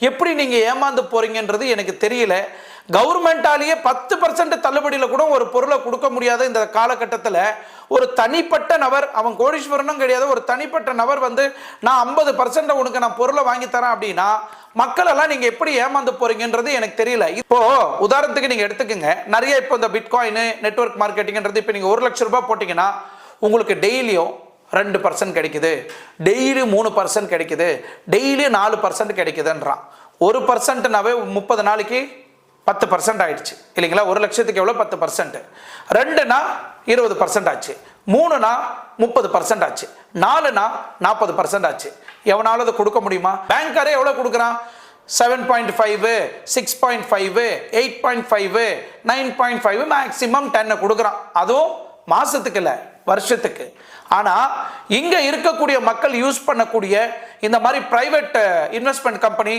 எப்படி நீங்கள் ஏமாந்து போகிறீங்கன்றது எனக்கு தெரியல. கவர்மெண்டாலேயே 10% தள்ளுபடியில் கூட ஒரு பொருளை கொடுக்க முடியாத இந்த காலகட்டத்தில் ஒரு தனிப்பட்ட நபர், அவன் கோடீஸ்வரனும் கிடையாது, ஒரு தனிப்பட்ட நபர் வந்து நான் 50% உனக்கு நான் பொருளை வாங்கி தரேன் அப்படின்னா மக்கள் எல்லாம் நீங்க எப்படி ஏமாந்து போறீங்கன்றது எனக்கு தெரியல. இப்போ உதாரணத்துக்கு நீங்க எடுத்துக்கங்க, நிறைய இப்போ இந்த பிட்காயின் நெட்வொர்க் மார்க்கெட்டிங்ன்றது இப்போ நீங்க 1 லட்சம் ரூபாய் போட்டீங்கன்னா உங்களுக்கு டெய்லியும் 2% கிடைக்குது, டெய்லி 3% கிடைக்குது, டெய்லி 4% கிடைக்குதுன்றான். 1%னாவே 30 நாளைக்கு 10% ஆயிடுச்சு இல்லைங்களா? 1 லட்சத்துக்கு எவ்வளோ 10%, 2னா 20% ஆச்சு, 3னா 30% ஆச்சு, 4னா 40% ஆச்சு. எவனாலும் அதை கொடுக்க முடியுமா? பேங்காரே எவ்வளோ கொடுக்குறான்? 7.5, 6.5, 8.5, 9.5, மேக்சிமம் 10 கொடுக்குறான். அதுவும் மாசத்துக்கு இல்லை, வருஷத்துக்கு. ஆனா இங்க இருக்கக்கூடிய மக்கள் யூஸ் பண்ணக்கூடிய இந்த மாதிரி பிரைவேட் இன்வெஸ்ட்மெண்ட் கம்பெனி